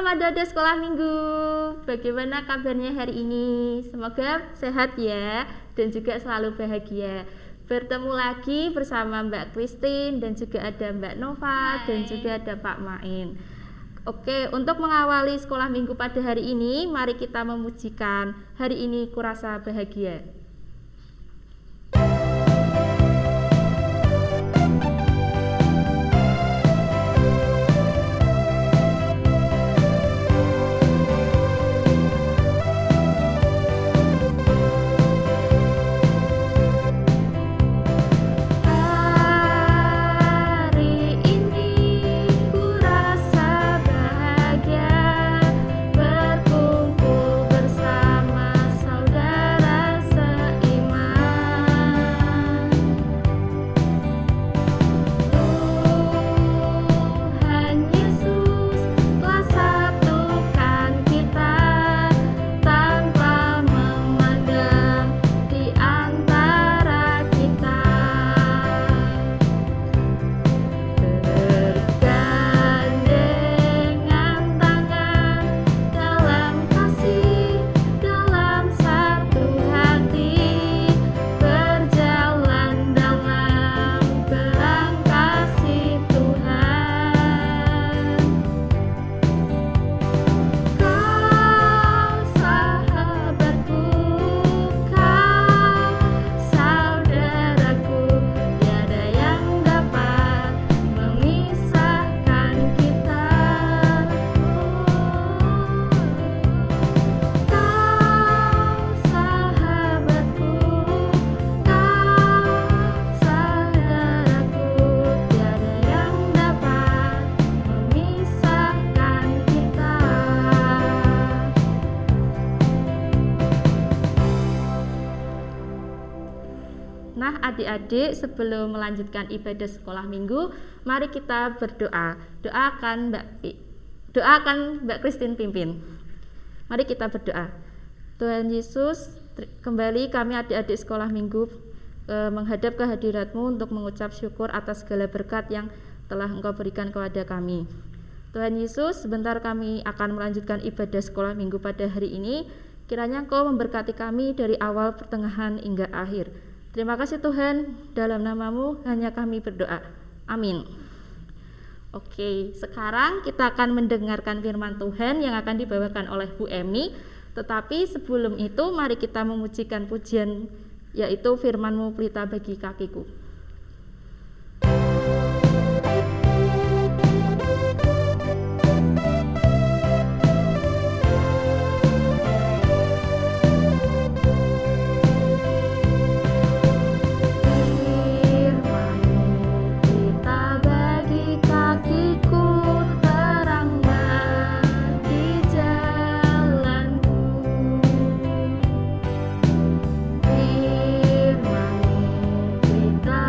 Selamat Adik Sekolah Minggu. Bagaimana kabarnya hari ini? Semoga sehat ya dan juga selalu bahagia. Bertemu lagi bersama Mbak Christine dan juga ada Mbak Nova. Hai. Dan juga ada Pak Main. Oke, untuk mengawali sekolah minggu pada hari ini, mari kita memujikan Hari Ini Kurasa Bahagia. Nah, adik-adik, sebelum melanjutkan ibadah sekolah minggu, mari kita berdoa. Doakan Mbak Christine pimpin. Mari kita berdoa. Tuhan Yesus, kembali kami adik-adik sekolah minggu menghadap kehadirat-Mu untuk mengucap syukur atas segala berkat yang telah Engkau berikan kepada kami. Tuhan Yesus, sebentar kami akan melanjutkan ibadah sekolah minggu pada hari ini. Kiranya Engkau memberkati kami dari awal, pertengahan, hingga akhir. Terima kasih Tuhan, dalam nama-Mu hanya kami berdoa. Amin. Oke, sekarang kita akan mendengarkan firman Tuhan yang akan dibawakan oleh Bu Emi. Tetapi sebelum itu, mari kita memujikan pujian, yaitu firman-Mu pelita bagi kakiku. Firman-Mu pelita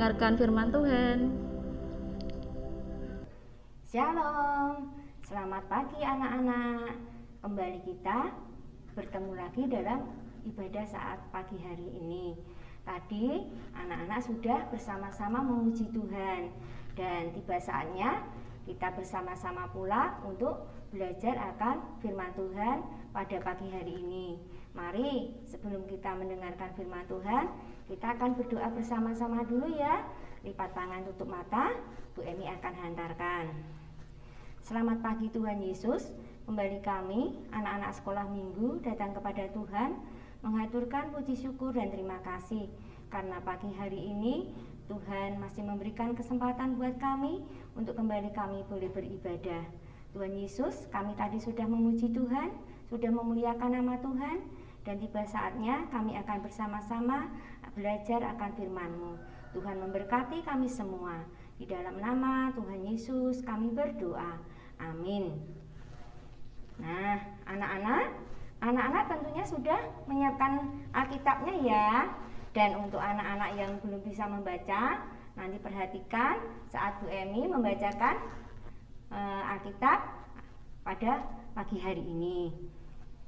mendengarkan firman Tuhan. Shalom, selamat pagi anak-anak. Kembali kita bertemu lagi dalam ibadah saat pagi hari ini. Tadi anak-anak sudah bersama-sama memuji Tuhan, dan tiba saatnya kita bersama-sama pula untuk belajar akan firman Tuhan pada pagi hari ini. Mari sebelum kita mendengarkan firman Tuhan, kita akan berdoa bersama-sama dulu ya. Lipat tangan, tutup mata, Bu Emi akan hantarkan. Selamat pagi Tuhan Yesus. Kembali kami, anak-anak sekolah minggu, datang kepada Tuhan, mengaturkan puji syukur dan terima kasih karena pagi hari ini Tuhan masih memberikan kesempatan buat kami untuk kembali kami boleh beribadah. Tuhan Yesus, kami tadi sudah memuji Tuhan, sudah memuliakan nama Tuhan, dan tiba saatnya kami akan bersama-sama belajar akan firman-Mu. Tuhan memberkati kami semua. Di dalam nama Tuhan Yesus kami berdoa. Amin. Nah, anak-anak tentunya sudah menyiapkan Alkitabnya ya. Dan untuk anak-anak yang belum bisa membaca, nanti perhatikan saat Bu Emi membacakan Alkitab pada pagi hari ini.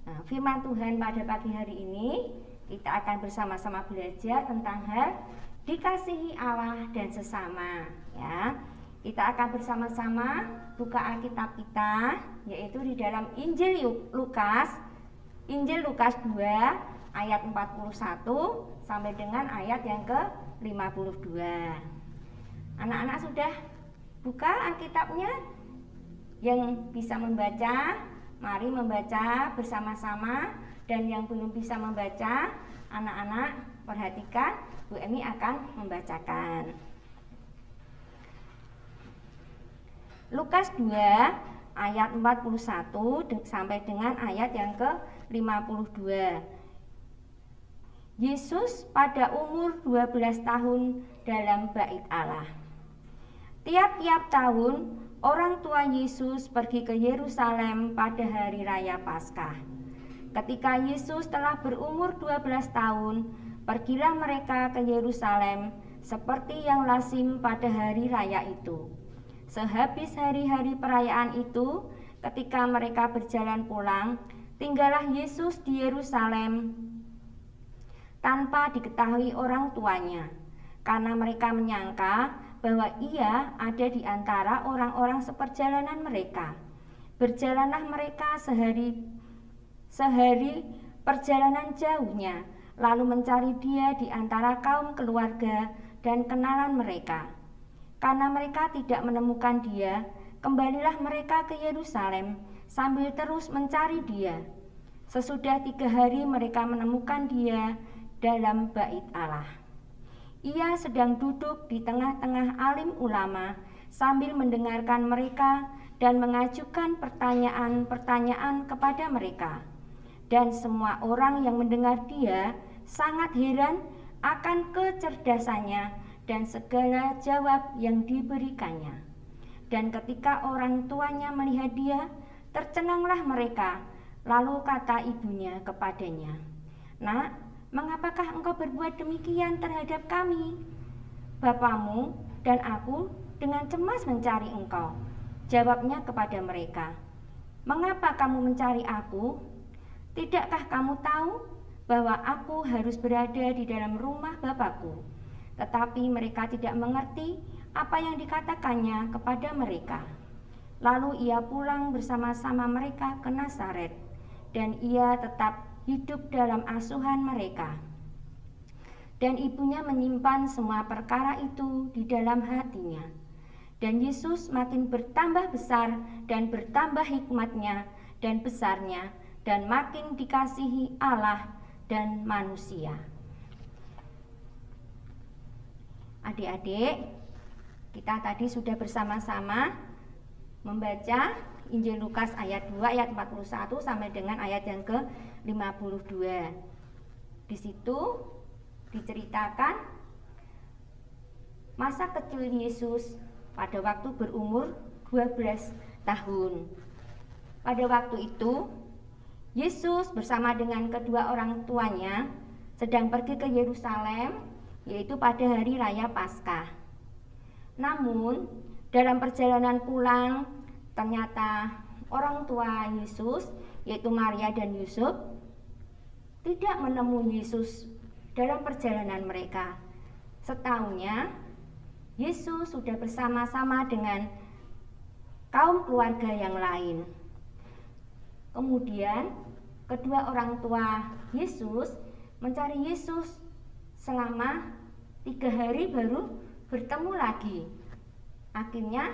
Nah, firman Tuhan pada pagi hari ini kita akan bersama-sama belajar tentang hal dikasihi Allah dan sesama ya. Kita akan bersama-sama buka Alkitab kita, yaitu di dalam Injil Lukas 2 ayat 41 sampai dengan ayat yang ke-52. Anak-anak sudah buka Alkitabnya? Yang bisa membaca, mari membaca bersama-sama, dan yang belum bisa membaca, anak-anak perhatikan, Bu Emi akan membacakan. Lukas 2 ayat 41 sampai dengan ayat yang ke-52. Yesus pada umur 12 tahun dalam bait Allah. Tiap-tiap tahun orang tua Yesus pergi ke Yerusalem pada hari raya Paskah. Ketika Yesus telah berumur 12 tahun, pergilah mereka ke Yerusalem seperti yang lazim pada hari raya itu. Sehabis hari-hari perayaan itu, ketika mereka berjalan pulang, tinggallah Yesus di Yerusalem tanpa diketahui orang tuanya, karena mereka menyangka bahwa ia ada di antara orang-orang seperjalanan mereka. Berjalanlah mereka sehari perjalanan jauhnya, lalu mencari dia di antara kaum keluarga dan kenalan mereka. Karena mereka tidak menemukan dia, kembalilah mereka ke Yerusalem sambil terus mencari dia. Sesudah 3 hari mereka menemukan dia dalam bait Allah. Ia sedang duduk di tengah-tengah alim ulama sambil mendengarkan mereka dan mengajukan pertanyaan-pertanyaan kepada mereka. Dan semua orang yang mendengar dia sangat heran akan kecerdasannya dan segala jawab yang diberikannya. Dan ketika orang tuanya melihat dia, tercenanglah mereka. Lalu kata ibunya kepadanya, "Nak, mengapakah engkau berbuat demikian terhadap kami? Bapamu dan aku dengan cemas mencari engkau." Jawabnya kepada mereka, "Mengapa kamu mencari aku? Tidakkah kamu tahu bahwa aku harus berada di dalam rumah Bapakku?" Tetapi mereka tidak mengerti apa yang dikatakannya kepada mereka. Lalu ia pulang bersama-sama mereka ke Nazaret, dan ia tetap hidup dalam asuhan mereka. Dan ibunya menyimpan semua perkara itu di dalam hatinya. Dan Yesus makin bertambah besar dan bertambah hikmatnya dan besarnya, dan makin dikasihi Allah dan manusia. Adik-adik, kita tadi sudah bersama-sama membaca Injil Lukas ayat 2 ayat 41 sampai dengan ayat yang ke-52. Di situ diceritakan masa kecil Yesus pada waktu berumur 12 tahun. Pada waktu itu, Yesus bersama dengan kedua orang tuanya sedang pergi ke Yerusalem yaitu pada hari raya Paskah. Namun, dalam perjalanan pulang, ternyata orang tua Yesus, yaitu Maria dan Yusuf, tidak menemui Yesus dalam perjalanan mereka. Setahunya, Yesus sudah bersama-sama dengan kaum keluarga yang lain. Kemudian, kedua orang tua Yesus mencari Yesus selama 3 hari baru bertemu lagi. Akhirnya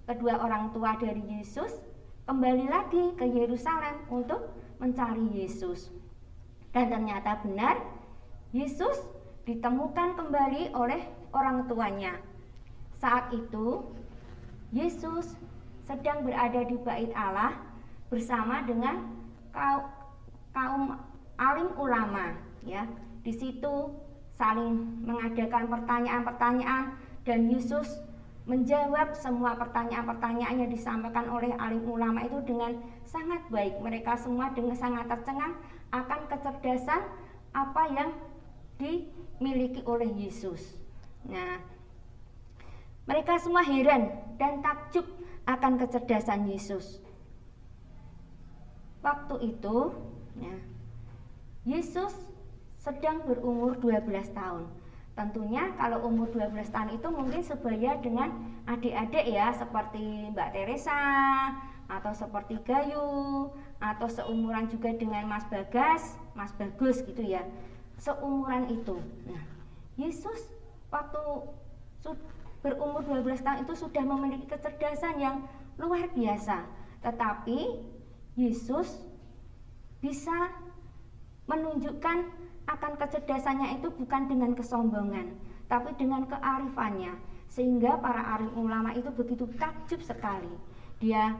kedua orang tua dari Yesus kembali lagi ke Yerusalem untuk mencari Yesus. Dan ternyata benar, Yesus ditemukan kembali oleh orang tuanya. Saat itu Yesus sedang berada di Bait Allah bersama dengan kaum alim ulama, ya. Di situ saling mengadakan pertanyaan-pertanyaan dan Yesus menjawab semua pertanyaan-pertanyaan yang disampaikan oleh alim ulama itu dengan sangat baik. Mereka semua dengan sangat tercengang akan kecerdasan apa yang dimiliki oleh Yesus. Nah, mereka semua heran dan takjub akan kecerdasan Yesus. Waktu itu, ya, Yesus sedang berumur 12 tahun. Tentunya kalau umur 12 tahun itu mungkin sebaya dengan adik-adik ya, seperti Mbak Teresa atau seperti Gayu, atau seumuran juga dengan Mas Bagas, Mas Bagus gitu ya. Seumuran itu. Nah, Yesus waktu berumur 12 tahun itu sudah memiliki kecerdasan yang luar biasa. Tetapi Yesus bisa menunjukkan akan kecerdasannya itu bukan dengan kesombongan, tapi dengan kearifannya. Sehingga para alim ulama itu begitu takjub sekali. Dia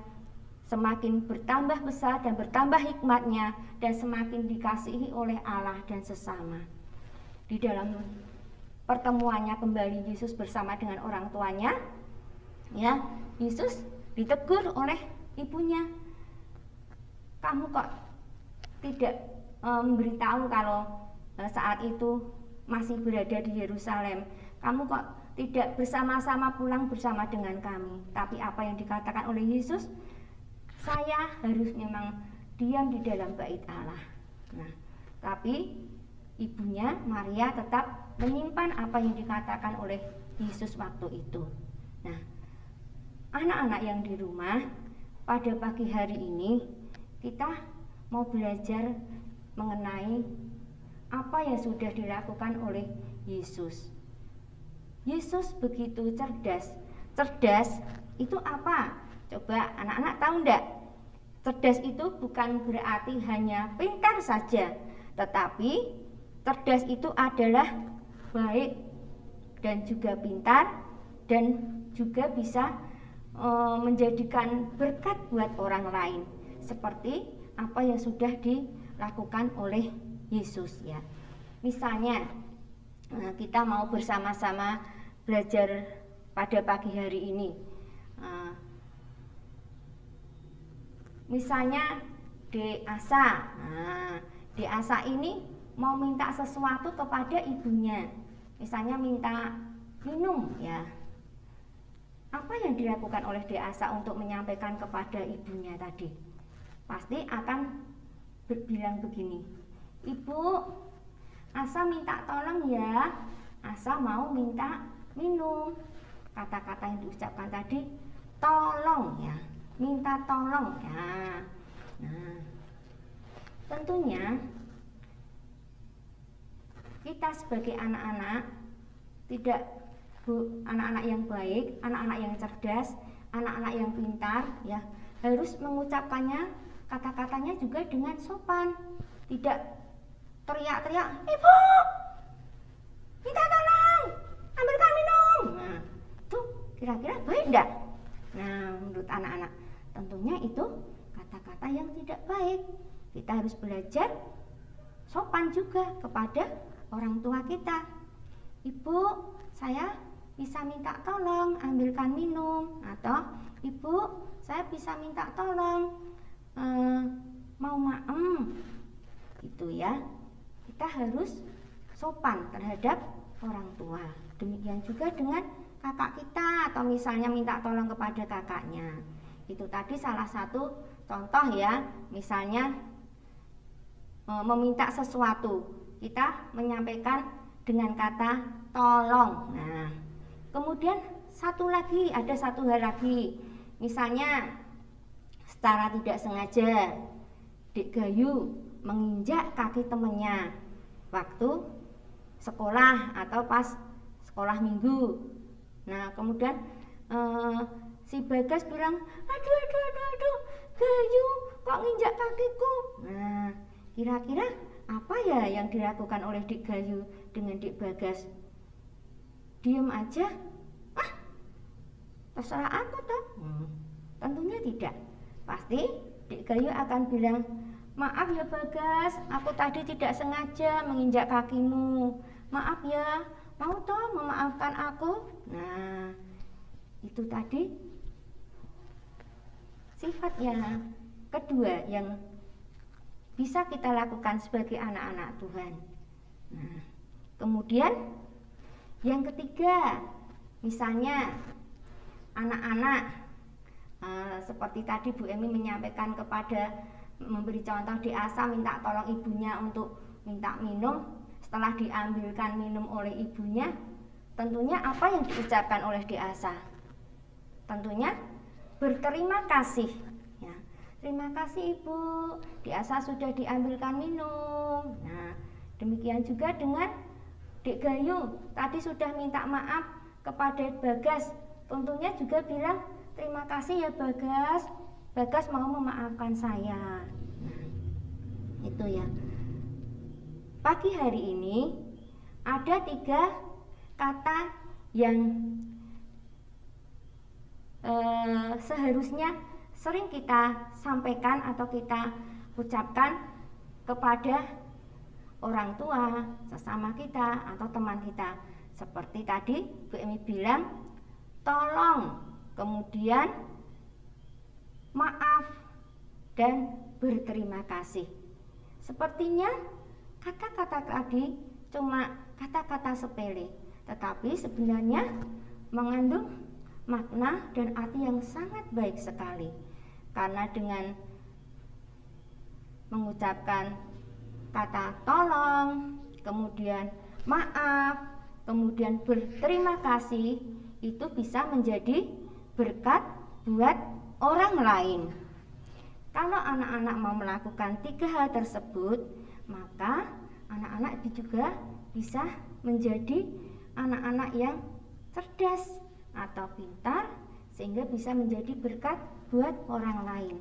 semakin bertambah besar dan bertambah hikmatnya dan semakin dikasihi oleh Allah dan sesama. Di dalam pertemuannya kembali Yesus bersama dengan orang tuanya, ya, Yesus ditegur oleh ibunya. Kamu kok tidak memberitahu kalau saat itu masih berada di Yerusalem? Kamu kok tidak bersama-sama pulang bersama dengan kami? Tapi apa yang dikatakan oleh Yesus? Saya harus memang diam di dalam Bait Allah. Nah, tapi ibunya Maria tetap menyimpan apa yang dikatakan oleh Yesus waktu itu. Nah, anak-anak yang di rumah, pada pagi hari ini kita mau belajar mengenai apa yang sudah dilakukan oleh Yesus. Yesus begitu cerdas. Cerdas itu apa? Coba anak-anak tahu enggak? Cerdas itu bukan berarti hanya pintar saja, tetapi cerdas itu adalah baik dan juga pintar dan juga bisa menjadikan berkat buat orang lain, seperti apa yang sudah dilakukan oleh Yesus ya. Misalnya kita mau bersama-sama belajar pada pagi hari ini. Misalnya Asa. Asa ini mau minta sesuatu kepada ibunya. Misalnya minta minum ya. Apa yang dilakukan oleh Asa untuk menyampaikan kepada ibunya tadi? Pasti akan bilang begini, Ibu, Asa minta tolong ya, Asa mau minta minum. Kata-kata yang diucapkan tadi, tolong ya, minta tolong ya. Nah, tentunya kita sebagai anak-anak, anak-anak yang baik, anak-anak yang cerdas, anak-anak yang pintar ya, harus mengucapkannya, kata-katanya juga dengan sopan. Tidak teriak-teriak, Ibu, minta tolong, ambilkan minum. Nah, itu kira-kira baik enggak? Nah, menurut anak-anak tentunya itu kata-kata yang tidak baik. Kita harus belajar sopan juga kepada orang tua kita. Ibu, saya bisa minta tolong ambilkan minum, atau Ibu, saya bisa minta tolong mau maem, gitu ya. Kita harus sopan terhadap orang tua. Demikian juga dengan kakak kita atau misalnya minta tolong kepada kakaknya. Itu tadi salah satu contoh ya, misalnya meminta sesuatu, kita menyampaikan dengan kata tolong. Nah, kemudian ada satu hal lagi, misalnya secara tidak sengaja Dik Gayu menginjak kaki temannya waktu sekolah atau pas sekolah minggu. Nah, kemudian si Bagas bilang, aduh, Gayu kok nginjak kakiku. Nah, kira-kira apa ya yang dilakukan oleh Dik Gayu dengan Dik Bagas? Diam aja? Terserah aku toh? Tentunya tidak. Pasti Dik Gayu akan bilang, maaf ya Bagas, aku tadi tidak sengaja menginjak kakimu. Maaf ya, mau toh memaafkan aku? Nah, itu tadi sifatnya kedua yang bisa kita lakukan sebagai anak-anak Tuhan. Nah, kemudian yang ketiga, misalnya anak-anak seperti tadi Bu Emi menyampaikan memberi contoh di Asa minta tolong ibunya untuk minta minum. Setelah diambilkan minum oleh ibunya, tentunya apa yang diucapkan oleh Di Asa? Tentunya berterima kasih ya. Terima kasih Ibu, Di Asa sudah diambilkan minum. Nah, demikian juga dengan Dik Gayu, tadi sudah minta maaf kepada Bagas, tentunya juga bilang terima kasih ya Bagas, Bagas mau memaafkan saya. Nah, itu ya. Pagi hari ini ada 3 kata yang seharusnya sering kita sampaikan atau kita ucapkan kepada orang tua, sesama kita atau teman kita. Seperti tadi Bu Emi bilang, tolong, kemudian maaf, dan berterima kasih. Sepertinya kata-kata tadi cuma kata-kata sepele, tetapi sebenarnya mengandung makna dan arti yang sangat baik sekali. Karena dengan mengucapkan kata tolong, kemudian maaf, kemudian berterima kasih, itu bisa menjadi berkat buat orang lain. Kalau anak-anak mau melakukan 3 hal tersebut, maka anak-anak juga bisa menjadi anak-anak yang cerdas atau pintar, sehingga bisa menjadi berkat buat orang lain.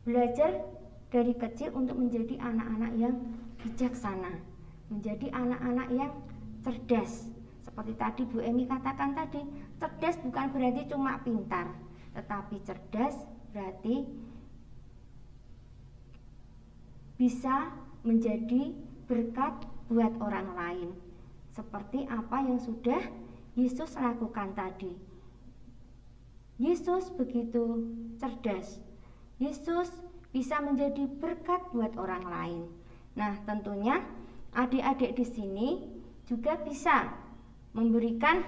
Belajar dari kecil untuk menjadi anak-anak yang bijaksana, menjadi anak-anak yang cerdas. Seperti tadi Bu Emi katakan tadi, cerdas bukan berarti cuma pintar, tetapi cerdas berarti bisa menjadi berkat buat orang lain. Seperti apa yang sudah Yesus lakukan tadi. Yesus begitu cerdas. Yesus bisa menjadi berkat buat orang lain. Nah, tentunya adik-adik di sini juga bisa memberikan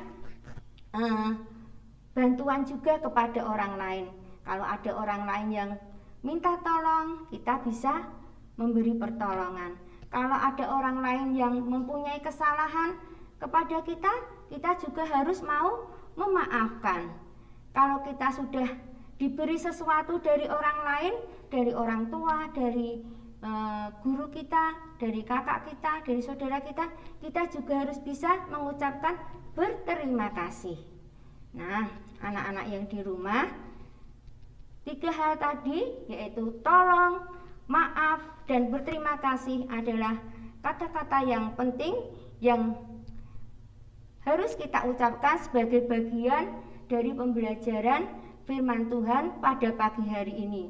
bantuan juga kepada orang lain. Kalau ada orang lain yang minta tolong, kita bisa memberi pertolongan. Kalau ada orang lain yang mempunyai kesalahan kepada kita, kita juga harus mau memaafkan. Kalau kita sudah diberi sesuatu dari orang lain, dari orang tua, dari guru kita, dari kakak kita, dari saudara kita, kita juga harus bisa mengucapkan berterima kasih. Nah, anak-anak yang di rumah, 3 hal tadi, yaitu tolong, maaf, dan berterima kasih adalah kata-kata yang penting yang harus kita ucapkan sebagai bagian dari pembelajaran firman Tuhan pada pagi hari ini.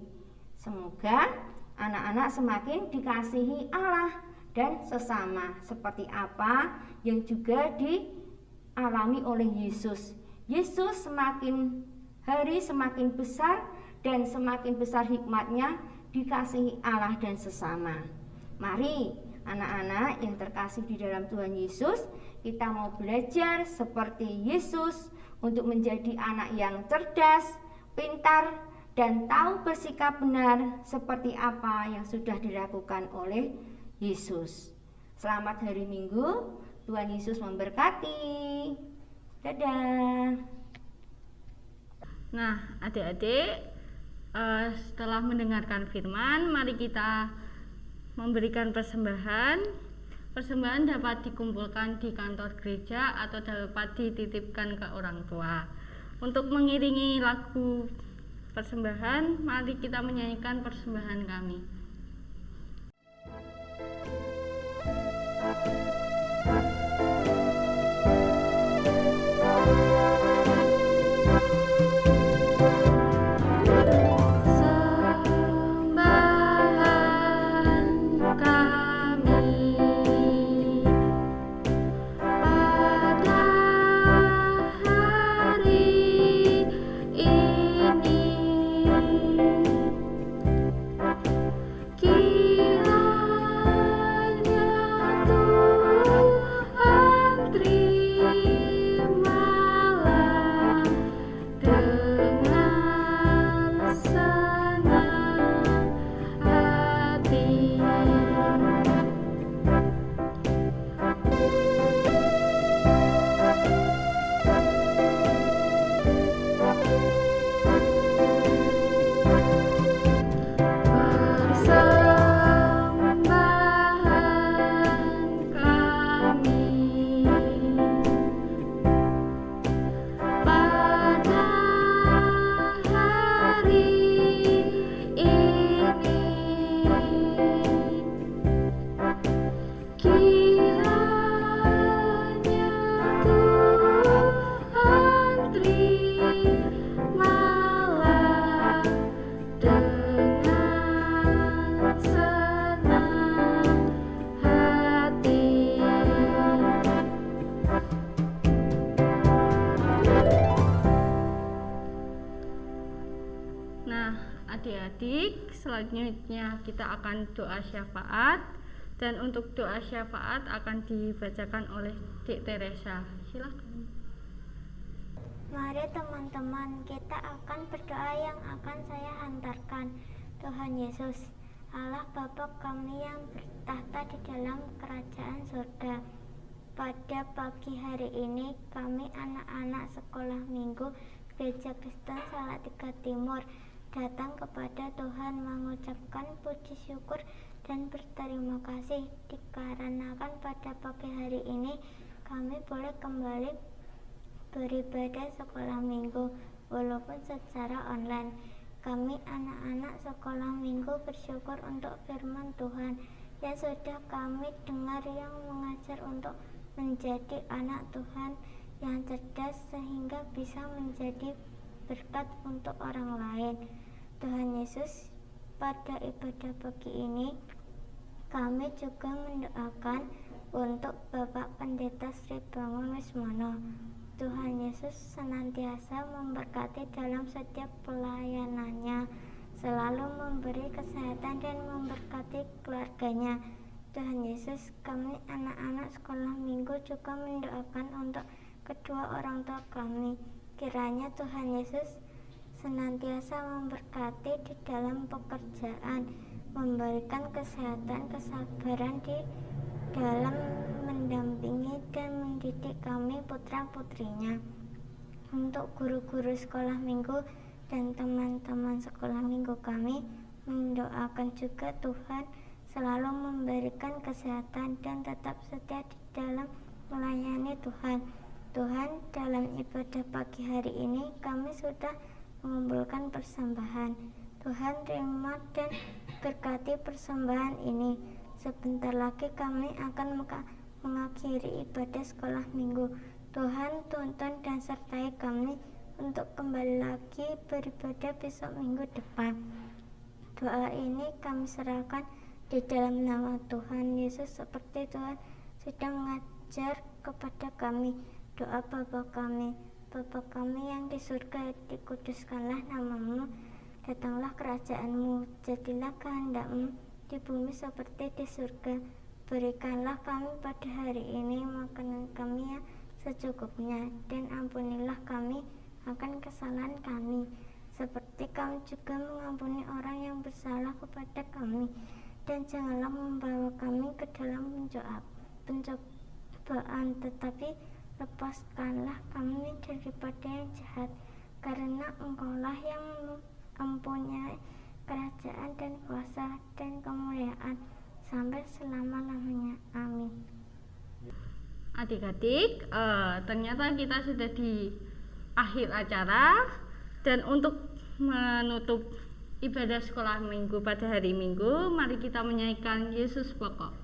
Semoga anak-anak semakin dikasihi Allah dan sesama, seperti apa yang juga dialami oleh Yesus. Yesus semakin hari semakin besar dan semakin besar hikmatnya dikasihi Allah dan sesama. Mari anak-anak yang terkasih di dalam Tuhan Yesus, kita mau belajar seperti Yesus untuk menjadi anak yang cerdas, pintar, dan tahu bersikap benar seperti apa yang sudah dilakukan oleh Yesus. Selamat hari Minggu, Tuhan Yesus memberkati. Dadah. Nah, adik-adik, setelah mendengarkan firman, mari kita memberikan persembahan. Persembahan dapat dikumpulkan di kantor gereja atau dapat dititipkan ke orang tua. Untuk mengiringi lagu persembahan, mari kita menyanyikan persembahan kami. Adik-adik, selanjutnya kita akan doa syafaat, dan untuk doa syafaat akan dibacakan oleh Dik Teresa. Silakan. Mari teman-teman, kita akan berdoa yang akan saya hantarkan. Tuhan Yesus, Allah Bapa kami yang bertahta di dalam kerajaan surga. Pada pagi hari ini kami anak-anak sekolah minggu Gereja Kristen Salatiga Timur datang kepada Tuhan mengucapkan puji syukur dan berterima kasih dikarenakan pada pagi hari ini kami boleh kembali beribadah sekolah minggu walaupun secara online. Kami anak-anak sekolah minggu bersyukur untuk firman Tuhan yang sudah kami dengar, yang mengajar untuk menjadi anak Tuhan yang cerdas sehingga bisa menjadi berkat untuk orang lain. Tuhan Yesus, pada ibadah pagi ini kami juga mendoakan untuk Bapak Pendeta Sri Bangun Wismono. Tuhan Yesus senantiasa memberkati dalam setiap pelayanannya, selalu memberi kesehatan dan memberkati keluarganya. Tuhan Yesus, kami anak-anak sekolah minggu juga mendoakan untuk kedua orang tua kami. Kiranya Tuhan Yesus senantiasa memberkati di dalam pekerjaan, memberikan kesehatan, kesabaran di dalam mendampingi dan mendidik kami putra-putrinya. Untuk guru-guru sekolah minggu dan teman-teman sekolah minggu kami mendoakan juga Tuhan selalu memberikan kesehatan dan tetap setia di dalam melayani Tuhan. Tuhan, dalam ibadah pagi hari ini kami sudah mengumpulkan persembahan. Tuhan, terima dan berkati persembahan ini. Sebentar lagi kami akan mengakhiri ibadah sekolah minggu. Tuhan, tuntun dan sertai kami untuk kembali lagi beribadah besok minggu depan. Doa ini kami serahkan di dalam nama Tuhan Yesus seperti Tuhan sudah mengajar kepada kami. Doa Bapa kami, Bapa kami yang di surga, dikuduskanlah namamu, datanglah kerajaanmu, jadilah kehendakmu di bumi seperti di surga. Berikanlah kami pada hari ini makanan kami yang secukupnya, dan ampunilah kami akan kesalahan kami, seperti kami juga mengampuni orang yang bersalah kepada kami. Dan janganlah membawa kami ke dalam pencobaan, tetapi lepaskanlah kami daripada yang jahat, karena Engkaulah yang mempunyai kerajaan dan kuasa dan kemuliaan sampai selama-lamanya. Amin. Adik-adik, ternyata kita sudah di akhir acara, dan untuk menutup ibadah sekolah minggu pada hari Minggu, mari kita menyanyikan Yesus Pokok.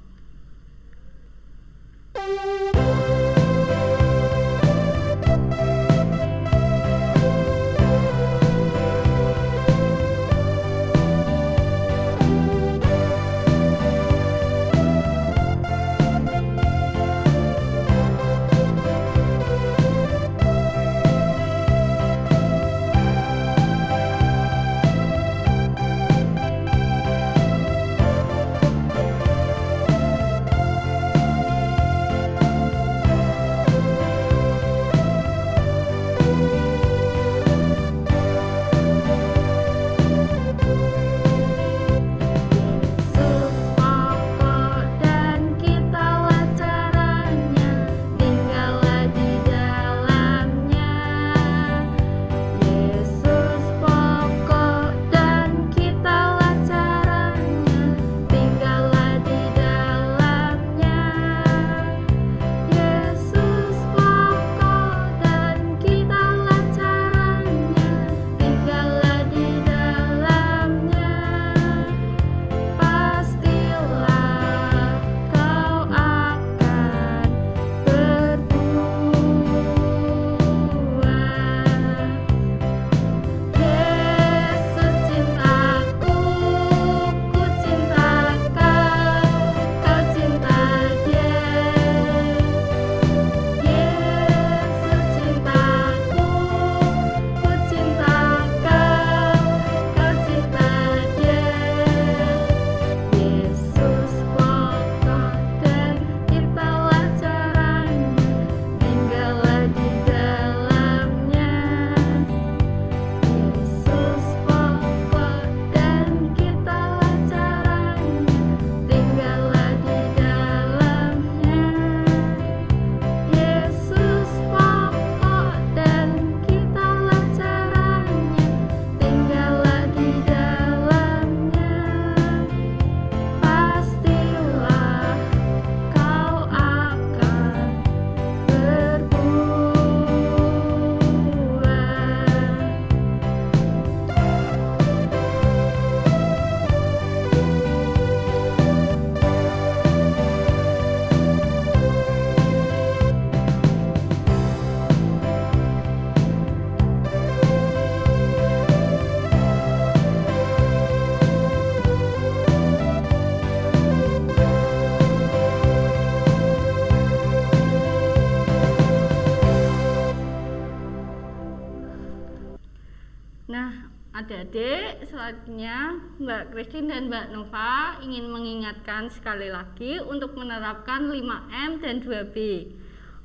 Adik-adik, selanjutnya Mbak Christine dan Mbak Nova ingin mengingatkan sekali lagi untuk menerapkan 5M dan 2B.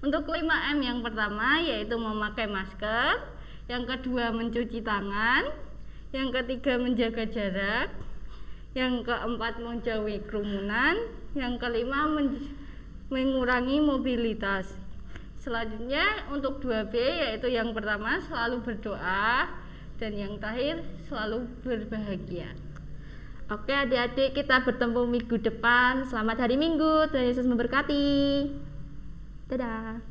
Untuk 5M yang pertama yaitu memakai masker, yang kedua mencuci tangan, yang ketiga menjaga jarak, yang keempat menjauhi kerumunan, yang kelima mengurangi mobilitas. Selanjutnya untuk 2B yaitu yang pertama selalu berdoa, dan yang terakhir selalu berbahagia. Oke adik-adik, kita bertemu minggu depan. Selamat hari Minggu, Tuhan Yesus memberkati. Dadah.